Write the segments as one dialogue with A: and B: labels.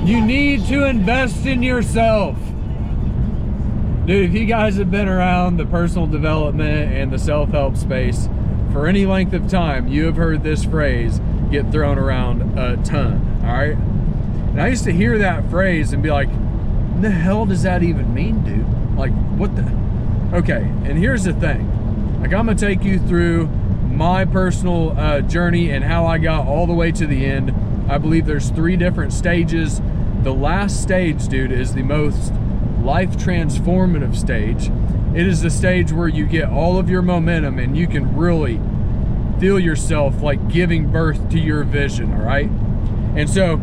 A: You need to invest in yourself. Dude, if you guys have been around the personal development and the self-help space for any length of time, you have heard this phrase get thrown around a ton, all right? And I used to hear that phrase and be like, what the hell does that even mean, dude? Like, what the? Okay, and here's the thing. Like, I'm gonna take you through my personal journey and how I got all the way to the end. I believe there's 3 different stages. The last stage, dude, is the most life transformative stage. It is the stage where you get all of your momentum and you can really feel yourself like giving birth to your vision, all right? And so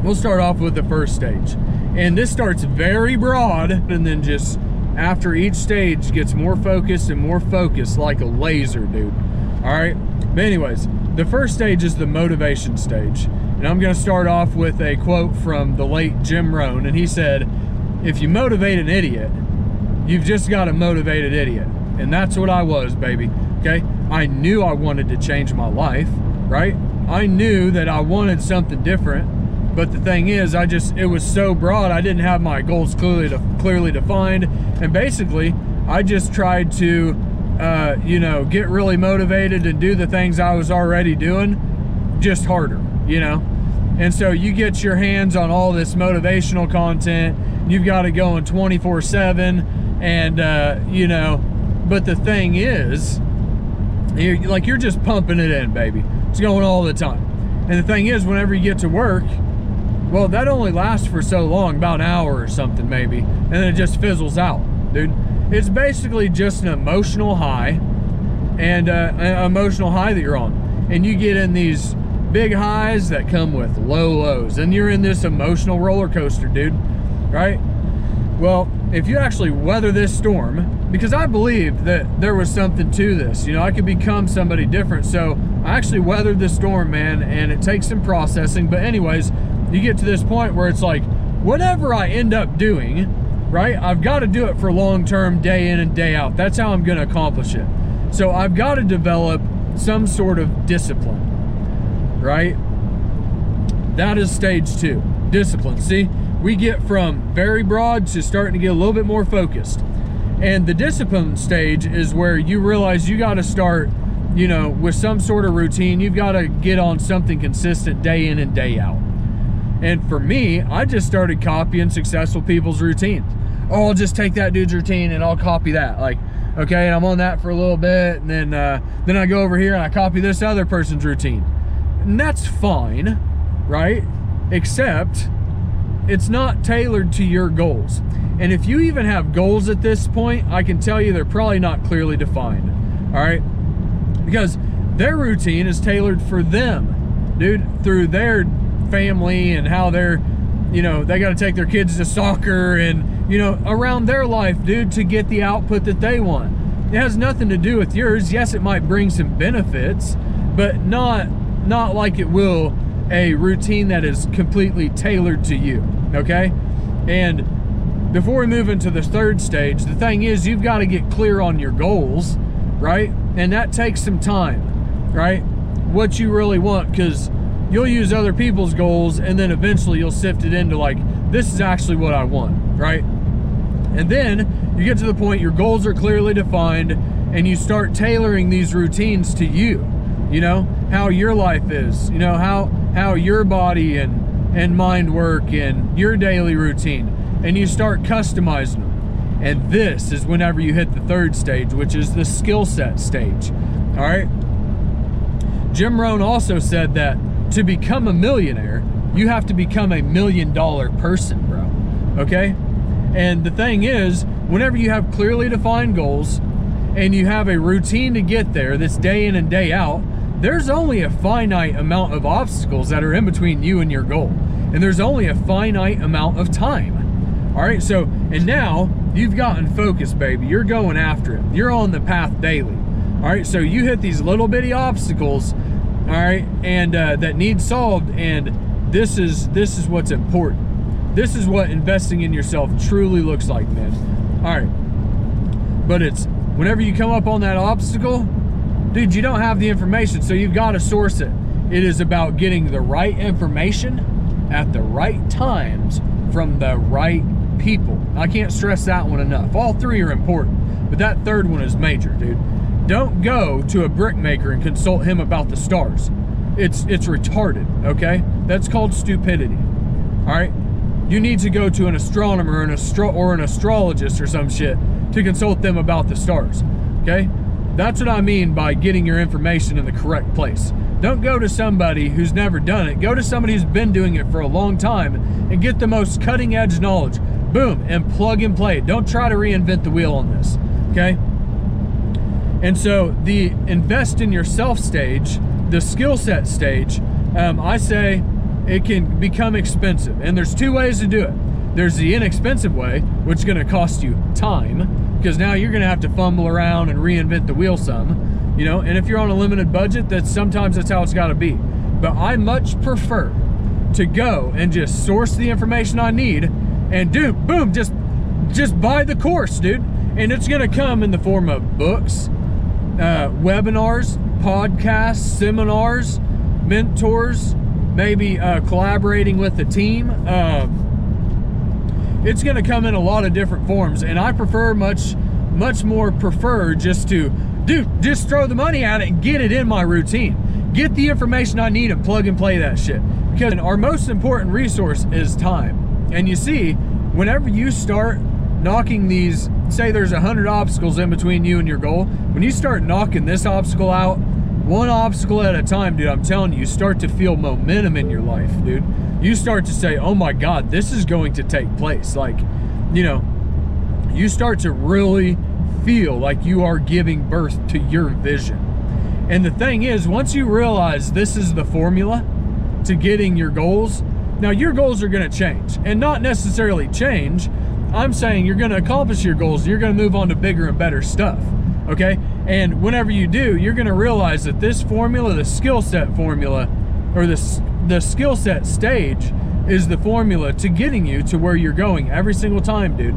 A: we'll start off with the first stage. And this starts very broad and then just after each stage gets more focused and more focused like a laser, dude. All right? But anyways, the first stage is the motivation stage. And I'm gonna start off with a quote from the late Jim Rohn, and he said, if you motivate an idiot, you've just got a motivated idiot. And that's what I was, baby, okay? I knew I wanted to change my life, right? I knew that I wanted something different, but the thing is, it was so broad, I didn't have my goals clearly defined, and basically, I just tried to, you know, get really motivated and do the things I was already doing, just harder, you know? And so you get your hands on all this motivational content, you've got it going 24/7, and you know, but the thing is, you're just pumping it in, baby. It's going all the time. And the thing is, whenever you get to work, well, that only lasts for so long, about an hour or something maybe, and then it just fizzles out, dude. It's basically just an emotional high, and an emotional high that you're on. And you get in these big highs that come with low lows, and you're in this emotional roller coaster, dude, right? Well, if you actually weather this storm, because I believe that there was something to this, you know, I could become somebody different. So I actually weathered the storm, man, and it takes some processing. But anyways, you get to this point where it's like, whatever I end up doing, right, I've got to do it for long-term, day in and day out. That's how I'm going to accomplish it. So I've got to develop some sort of discipline, right? That is stage 2, discipline. See, we get from very broad to starting to get a little bit more focused. And the discipline stage is where you realize you got to start, you know, with some sort of routine. You've got to get on something consistent day in and day out. And for me, I just started copying successful people's routines. Oh, I'll just take that dude's routine and I'll copy that. Like, okay, and I'm on that for a little bit, and then I go over here and I copy this other person's routine. And that's fine, right? Except it's not tailored to your goals. And if you even have goals at this point, I can tell you they're probably not clearly defined, all right? Because their routine is tailored for them, dude, through their family and how they're, you know, they got to take their kids to soccer and, you know, around their life, dude, to get the output that they want. It has nothing to do with yours. Yes, it might bring some benefits, but not like it will a routine that is completely tailored to you, okay? And before we move into the third stage, the thing is, you've got to get clear on your goals, right? And that takes some time, right? What you really want, because you'll use other people's goals and then eventually you'll sift it into like, this is actually what I want, right? And then you get to the point your goals are clearly defined and you start tailoring these routines to you, you know, how your life is, you know, how your body and mind work and your daily routine, and you start customizing them. And this is whenever you hit the third stage, which is the skill set stage, all right? Jim Rohn also said that to become a millionaire, you have to become a $1 million person, bro, okay? And the thing is, whenever you have clearly defined goals and you have a routine to get there that's day in and day out, there's only a finite amount of obstacles that are in between you and your goal. And there's only a finite amount of time. All right, so, and now you've gotten focused, baby. You're going after it. You're on the path daily. All right, so you hit these little bitty obstacles, all right, and that need solved, and this is what's important. This is what investing in yourself truly looks like, man. All right, but it's whenever you come up on that obstacle, dude, you don't have the information, so you've got to source it. It is about getting the right information at the right times from the right people. I can't stress that one enough. All three are important, but that third one is major, dude. Don't go to a brick maker and consult him about the stars. It's retarded, okay? That's called stupidity, all right? You need to go to an astronomer or an astrologist or some shit to consult them about the stars, okay? That's what I mean by getting your information in the correct place. Don't go to somebody who's never done it. Go to somebody who's been doing it for a long time and get the most cutting edge knowledge. Boom, and plug and play. Don't try to reinvent the wheel on this, okay? And so the invest in yourself stage, the skill set stage, I say it can become expensive. And there's two ways to do it. There's the inexpensive way, which is gonna cost you time, because now you're gonna have to fumble around and reinvent the wheel some, you know, and if you're on a limited budget, sometimes that's how it's gotta be. But I much prefer to go and just source the information I need and boom, just buy the course, dude. And it's gonna come in the form of books, webinars, podcasts, seminars, mentors, maybe collaborating with the team. It's gonna come in a lot of different forms, and I prefer much more just to, just throw the money at it and get it in my routine. Get the information I need and plug and play that shit. Because our most important resource is time. And you see, whenever you start knocking these, say there's 100 obstacles in between you and your goal, when you start knocking this obstacle out, one obstacle at a time, dude, I'm telling you, you start to feel momentum in your life, dude. You start to say, oh my God, this is going to take place. Like, you know, you start to really feel like you are giving birth to your vision. And the thing is, once you realize this is the formula to getting your goals, now your goals are gonna change, and not necessarily change. I'm saying you're gonna accomplish your goals, you're gonna move on to bigger and better stuff, okay? And whenever you do, you're gonna realize that this formula, the skill set formula, or the skill set stage is the formula to getting you to where you're going every single time, dude.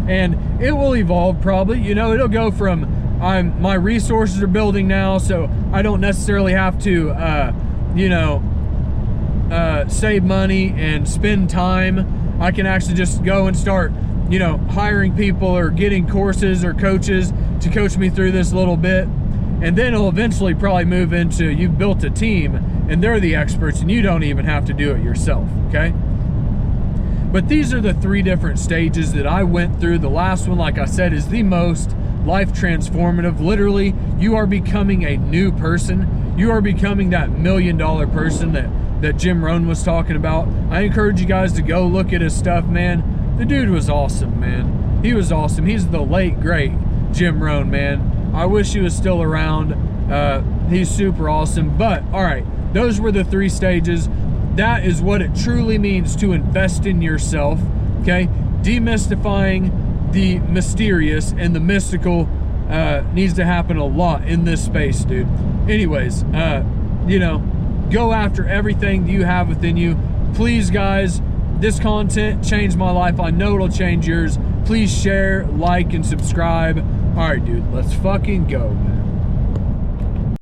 A: And it will evolve probably, you know, it'll go from, my resources are building now, so I don't necessarily have to, you know, save money and spend time. I can actually just go and start, you know, hiring people or getting courses or coaches to coach me through this a little bit. And then it'll eventually probably move into, you've built a team and they're the experts and you don't even have to do it yourself, okay? But these are the three different stages that I went through. The last one, like I said, is the most life transformative. Literally, you are becoming a new person. You are becoming that $1 million person that Jim Rohn was talking about. I encourage you guys to go look at his stuff, man. The dude was awesome, man. He was awesome. He's the late, great Jim Rohn, man. I wish he was still around. He's super awesome. But, all right, those were the three stages. That is what it truly means to invest in yourself, okay? Demystifying the mysterious and the mystical needs to happen a lot in this space, dude. Anyways, you know, go after everything you have within you. Please, guys, this content changed my life. I know it'll change yours. Please share, like, and subscribe. All right, dude, let's fucking go, man.